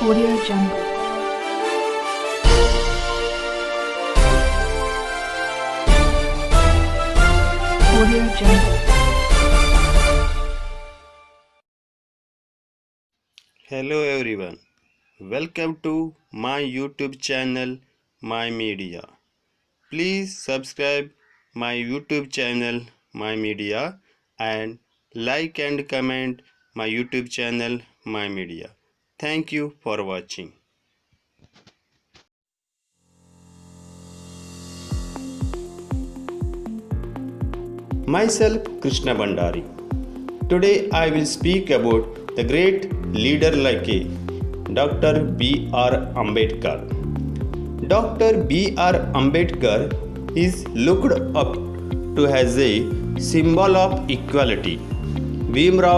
Audio Jungle. Audio Jungle. Hello everyone, welcome to my YouTube channel My Media. Please subscribe my YouTube channel My Media and like and comment my YouTube channel My Media. Thank you for watching. Myself Krishna Bhandari. Today I will speak about the great leader like a Dr. B.R. Ambedkar. Dr. B.R. Ambedkar is looked up to as a symbol of equality. B.R.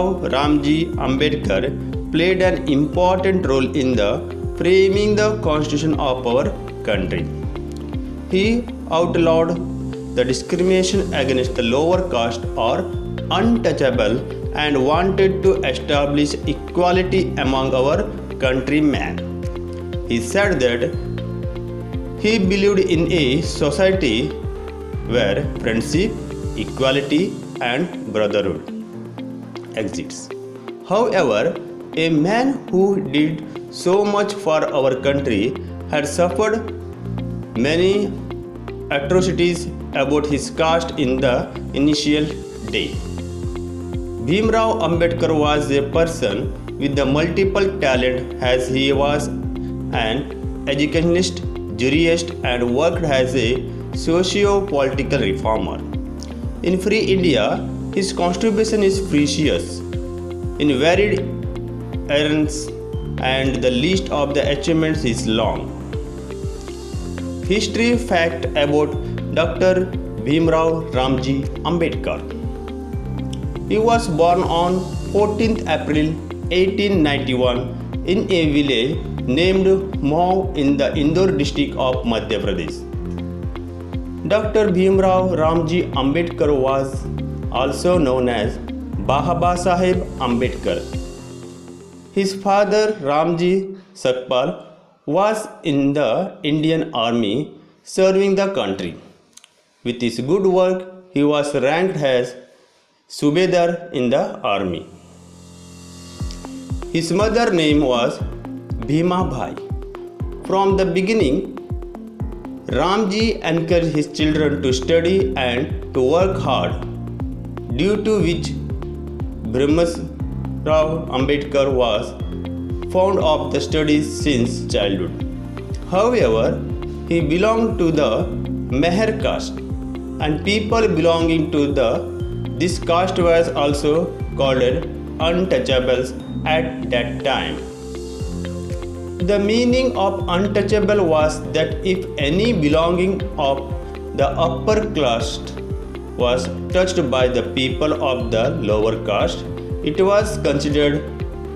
Ambedkar played an important role in the framing the constitution of our country. He outlawed the discrimination against the lower caste or untouchable and wanted to establish equality among our countrymen. He said that he believed in a society where friendship, equality and brotherhood exists. However, a man who did so much for our country had suffered many atrocities about his caste in the initial day. B.R. Ambedkar was a person with the multiple talent as he was an educationist, jurist and worked as a socio-political reformer. In Free India, his contribution is precious in varied areas and the list of the achievements is long. History fact about Dr. B.R. Ambedkar. He was born on 14th April 1891 in a village named Mau in the Indore district of Madhya Pradesh. Dr. B.R. Ambedkar was also known as Baba Saheb Ambedkar. His father Ramji Sakpal was in the Indian Army serving the country. With his good work, he was ranked as Subedar in the army. His mother's name was Bhima Bhai. From the beginning, Ramji encouraged his children to study and to work hard, due to which Rao Ambedkar was fond of the studies since childhood. However, he belonged to the Meher caste, and people belonging to this caste was also called untouchables at that time. The meaning of untouchable was that if any belonging of the upper caste was touched by the people of the lower caste, it was considered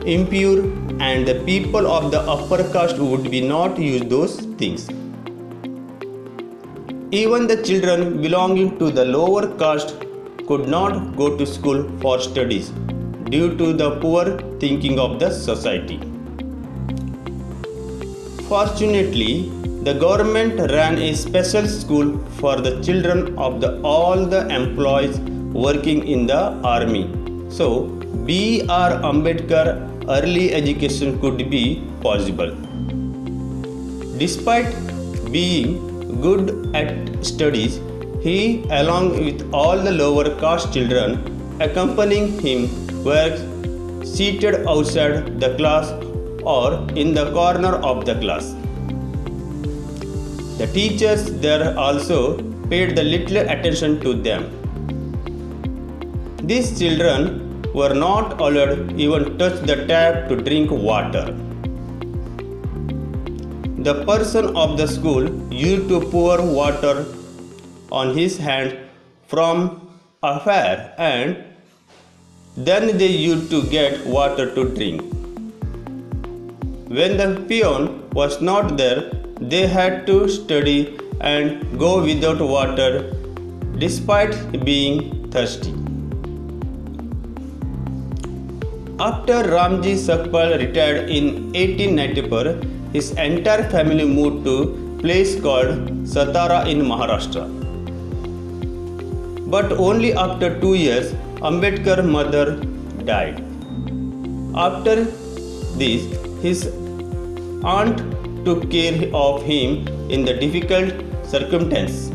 impure and the people of the upper caste would be not use those things. Even the children belonging to the lower caste could not go to school for studies due to the poor thinking of the society. Fortunately, the government ran a special school for the children of all the employees working in the army. So, B.R. Ambedkar early education could be possible. Despite being good at studies, he, along with all the lower caste children accompanying him, were seated outside the class or in the corner of the class. The teachers there also paid the little attention to them. These children were not allowed even touch the tap to drink water. The person of the school used to pour water on his hand from afar and then they used to get water to drink. When the peon was not there, they had to study and go without water despite being thirsty. After Ramji Sakpal retired in 1894, his entire family moved to a place called Satara in Maharashtra. But only after 2 years, Ambedkar's mother died. After this, his aunt took care of him in the difficult circumstances.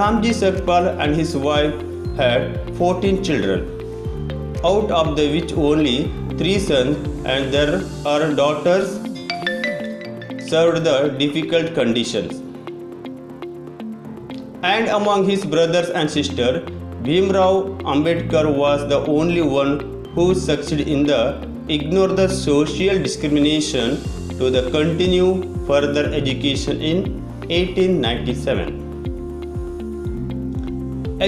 Ramji Sakpal and his wife had 14 children, out of which only 3 sons and their daughters served the difficult conditions. And among his brothers and sisters, B.R.Ambedkar was the only one who succeeded in the ignore the social discrimination to the continue further education in 1897.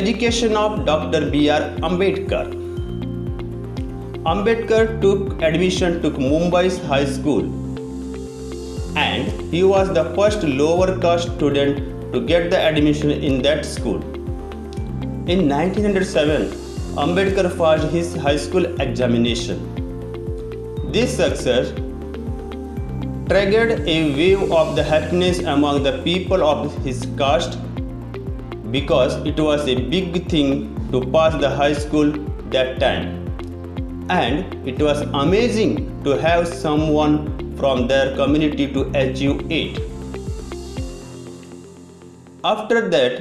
Education of Dr. B.R. Ambedkar. Ambedkar took admission to Mumbai's high school, and he was the first lower caste student to get the admission in that school. In 1907, Ambedkar passed his high school examination. This success triggered a wave of the happiness among the people of his caste, because it was a big thing to pass the high school that time, and it was amazing to have someone from their community to achieve it. After that,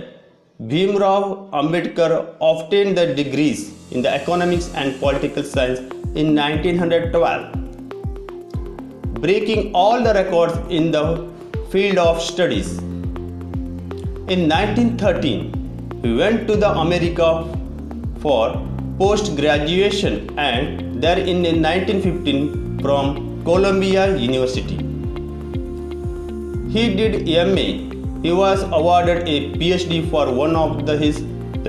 B.R. Ambedkar obtained the degrees in the economics and political science in 1912, breaking all the records in the field of studies. In 1913, he went to the America for post-graduation, and there in 1915 from Columbia University. He did MA. He was awarded a PhD for one of his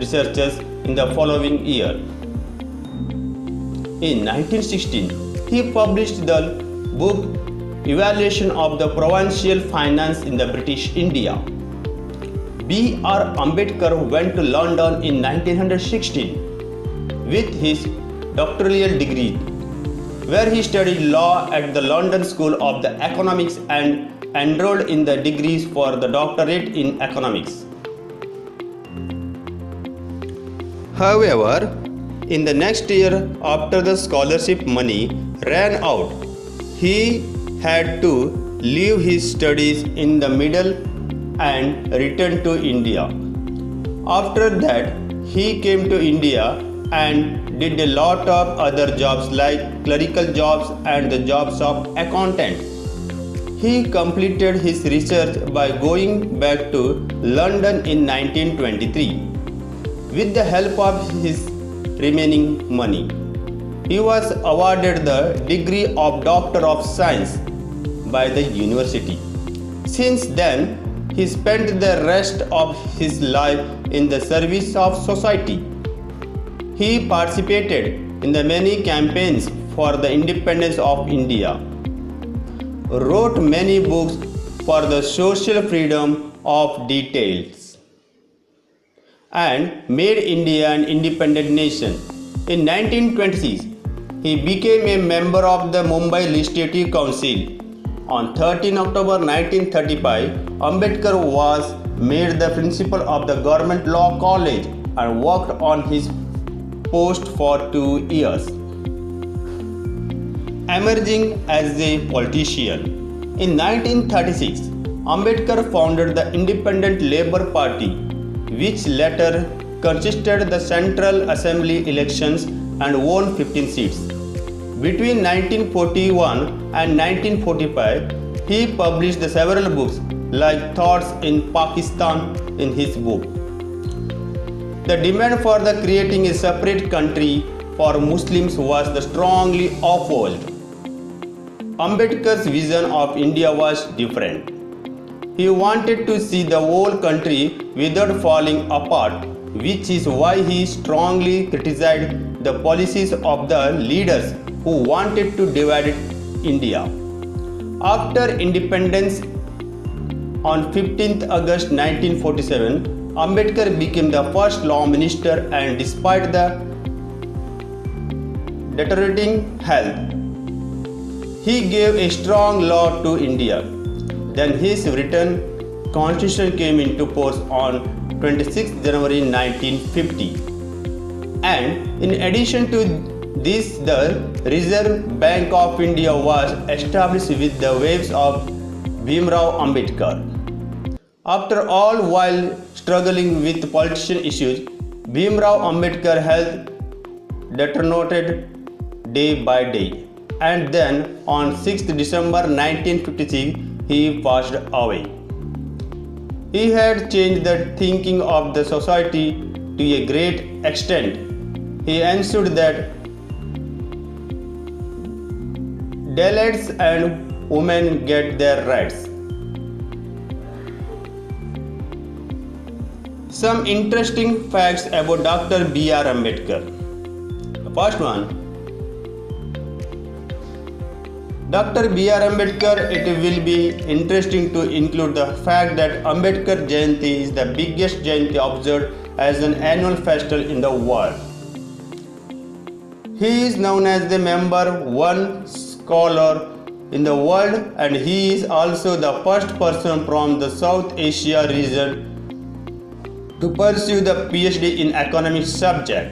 researches in the following year. In 1916, he published the book Evaluation of the Provincial Finance in the British India. B.R. Ambedkar went to London in 1916 with his doctoral degree, where he studied law at the London School of the Economics and enrolled in the degrees for the doctorate in economics. However, in the next year, after the scholarship money ran out, he had to leave his studies in the middle and return to India. After that, he came to India and did a lot of other jobs like clerical jobs and the jobs of accountant. He completed his research by going back to London in 1923 with the help of his remaining money. He was awarded the degree of Doctor of Science by the university. Since then, he spent the rest of his life in the service of society. He participated in the many campaigns for the independence of India, wrote many books for the social freedom of details, and made India an independent nation. In 1926, he became a member of the Mumbai Legislative Council. On 13 October 1935, Ambedkar was made the principal of the Government Law College and worked on his post for 2 years, emerging as a politician. In 1936, Ambedkar founded the Independent Labour Party, which later contested the Central Assembly elections and won 15 seats. Between 1941 and 1945, he published several books like Thoughts in Pakistan in his book. The demand for the creating a separate country for Muslims was strongly upheld. Ambedkar's vision of India was different. He wanted to see the whole country without falling apart, which is why he strongly criticized the policies of the leaders who wanted to divide India. After independence on 15th August 1947, Ambedkar became the first law minister, and despite the deteriorating health. He gave a strong law to India. Then his written constitution came into force on 26 January 1950. And in addition to this, the Reserve Bank of India was established with the waves of B.R.Ambedkar. After all, while struggling with political issues, B.R.Ambedkar health deteriorated day by day. And then on 6th December 1956, he passed away. He had changed the thinking of the society to a great extent. He ensured that Dalits and women get their rights. Some interesting facts about Dr. B.R. Ambedkar. The first one, Dr. B.R. Ambedkar, it will be interesting to include the fact that Ambedkar Jayanti is the biggest Jayanti observed as an annual festival in the world. He is known as the #1 scholar in the world, and he is also the first person from the South Asia region to pursue the PhD in economics subject.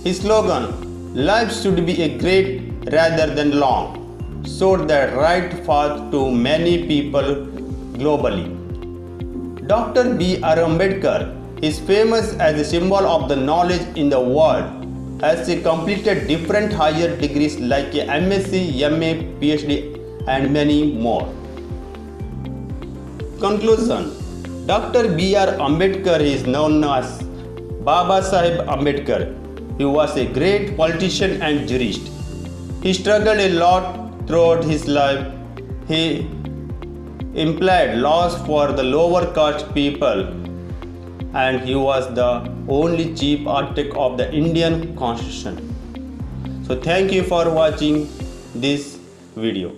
His slogan, "Life should be a great rather than long," showed the right path to many people globally. Dr. B.R. Ambedkar is famous as a symbol of the knowledge in the world, as he completed different higher degrees like a MSc, MA, PhD and many more. Conclusion: Dr. B.R. Ambedkar is known as Baba Sahib Ambedkar. He was a great politician and jurist. He struggled a lot throughout his life. He implied laws for the lower caste people, and he was the only chief architect of the Indian Constitution. So thank you for watching this video.